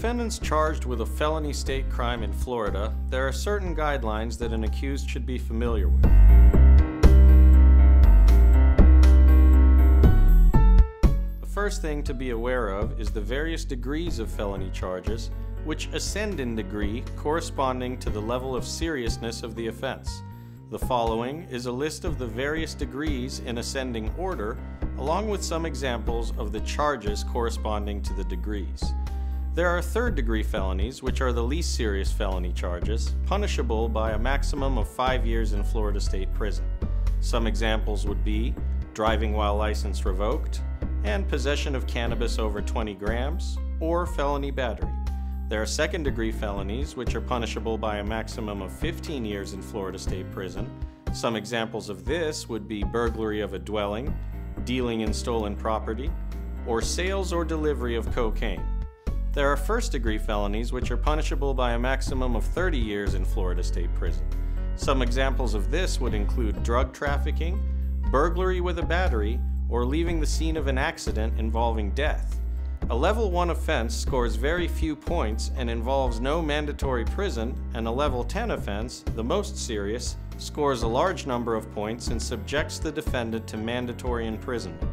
defendants charged with a felony state crime in Florida, there are certain guidelines that an accused should be familiar with. The first thing to be aware of is the various degrees of felony charges, which ascend in degree corresponding to the level of seriousness of the offense. The following is a list of the various degrees in ascending order, along with some examples of the charges corresponding to the degrees. There are third-degree felonies, which are the least serious felony charges, punishable by a maximum of 5 years in Florida State Prison. Some examples would be driving while license revoked, and possession of cannabis over 20 grams, or felony battery. There are second-degree felonies, which are punishable by a maximum of 15 years in Florida State Prison. Some examples of this would be burglary of a dwelling, dealing in stolen property, or sales or delivery of cocaine. There are first-degree felonies, which are punishable by a maximum of 30 years in Florida State Prison. Some examples of this would include drug trafficking, burglary with a battery, or leaving the scene of an accident involving death. A Level 1 offense scores very few points and involves no mandatory prison, and a Level 10 offense, the most serious, scores a large number of points and subjects the defendant to mandatory imprisonment.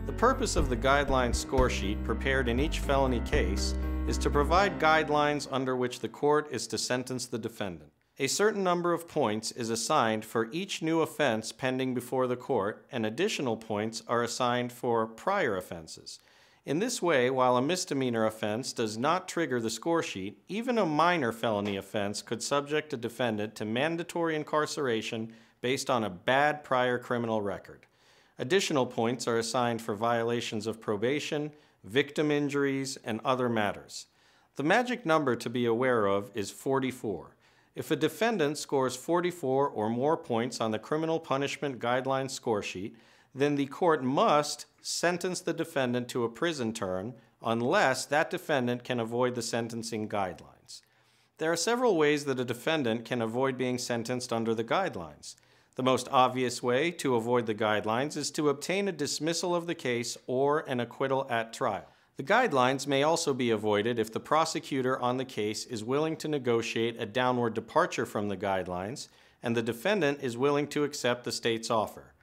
The purpose of the guideline score sheet prepared in each felony case is to provide guidelines under which the court is to sentence the defendant. A certain number of points is assigned for each new offense pending before the court, and additional points are assigned for prior offenses. In this way, while a misdemeanor offense does not trigger the score sheet, even a minor felony offense could subject a defendant to mandatory incarceration based on a bad prior criminal record. Additional points are assigned for violations of probation, victim injuries, and other matters. The magic number to be aware of is 44. If a defendant scores 44 or more points on the criminal punishment guideline score sheet, then the court must sentence the defendant to a prison term unless that defendant can avoid the sentencing guidelines. There are several ways that a defendant can avoid being sentenced under the guidelines. The most obvious way to avoid the guidelines is to obtain a dismissal of the case or an acquittal at trial. The guidelines may also be avoided if the prosecutor on the case is willing to negotiate a downward departure from the guidelines and the defendant is willing to accept the state's offer.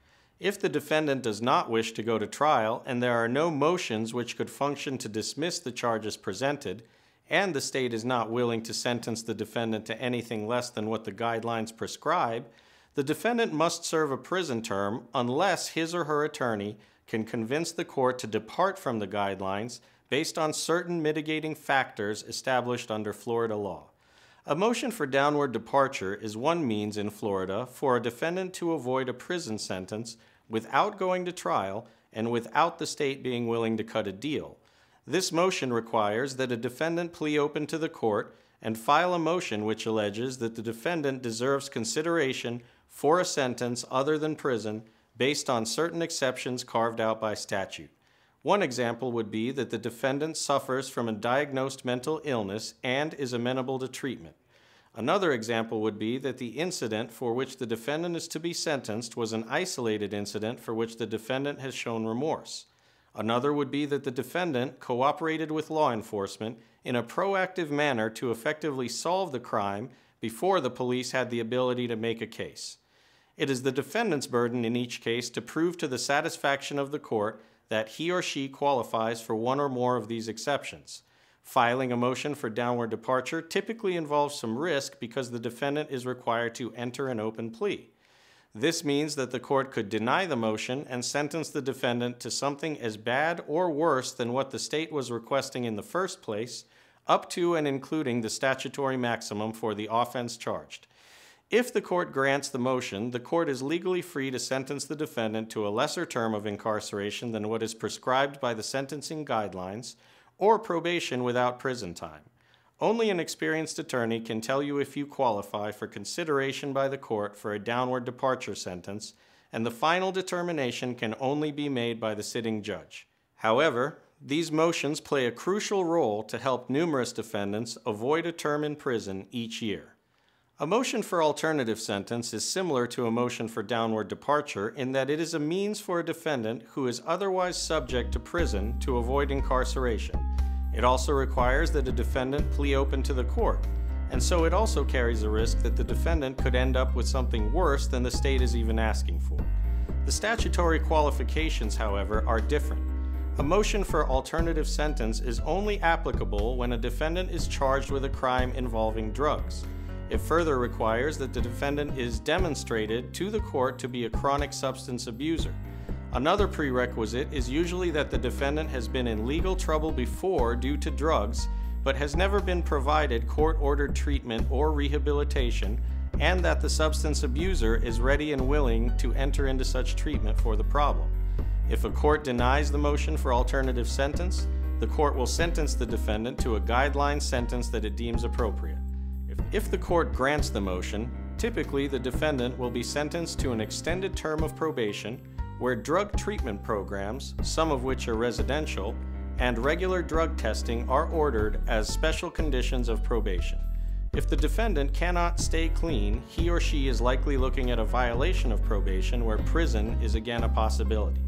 If the defendant does not wish to go to trial and there are no motions which could function to dismiss the charges presented, and the state is not willing to sentence the defendant to anything less than what the guidelines prescribe, the defendant must serve a prison term unless his or her attorney can convince the court to depart from the guidelines based on certain mitigating factors established under Florida law. A motion for downward departure is one means in Florida for a defendant to avoid a prison sentence without going to trial and without the state being willing to cut a deal. This motion requires that a defendant plea open to the court and file a motion which alleges that the defendant deserves consideration for a sentence other than prison based on certain exceptions carved out by statute. One example would be that the defendant suffers from a diagnosed mental illness and is amenable to treatment. Another example would be that the incident for which the defendant is to be sentenced was an isolated incident for which the defendant has shown remorse. Another would be that the defendant cooperated with law enforcement in a proactive manner to effectively solve the crime before the police had the ability to make a case. It is the defendant's burden in each case to prove to the satisfaction of the court that he or she qualifies for one or more of these exceptions. Filing a motion for downward departure typically involves some risk because the defendant is required to enter an open plea. This means that the court could deny the motion and sentence the defendant to something as bad or worse than what the state was requesting in the first place, up to and including the statutory maximum for the offense charged. If the court grants the motion, the court is legally free to sentence the defendant to a lesser term of incarceration than what is prescribed by the sentencing guidelines, or probation without prison time. Only an experienced attorney can tell you if you qualify for consideration by the court for a downward departure sentence, and the final determination can only be made by the sitting judge. However, these motions play a crucial role to help numerous defendants avoid a term in prison each year. A motion for alternative sentence is similar to a motion for downward departure in that it is a means for a defendant who is otherwise subject to prison to avoid incarceration. It also requires that a defendant plea open to the court, and so it also carries a risk that the defendant could end up with something worse than the state is even asking for. The statutory qualifications, however, are different. A motion for alternative sentence is only applicable when a defendant is charged with a crime involving drugs. It further requires that the defendant is demonstrated to the court to be a chronic substance abuser. Another prerequisite is usually that the defendant has been in legal trouble before due to drugs, but has never been provided court-ordered treatment or rehabilitation, and that the substance abuser is ready and willing to enter into such treatment for the problem. If a court denies the motion for alternative sentence, the court will sentence the defendant to a guideline sentence that it deems appropriate. If the court grants the motion, typically the defendant will be sentenced to an extended term of probation where drug treatment programs, some of which are residential, and regular drug testing are ordered as special conditions of probation. If the defendant cannot stay clean, he or she is likely looking at a violation of probation where prison is again a possibility.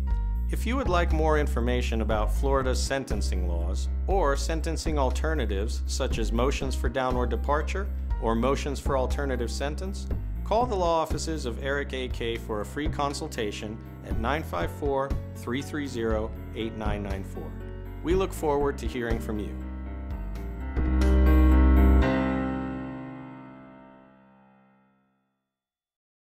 If you would like more information about Florida's sentencing laws or sentencing alternatives such as motions for downward departure or motions for alternative sentence, call the law offices of Eric A.K. for a free consultation at 954-330-8994. We look forward to hearing from you.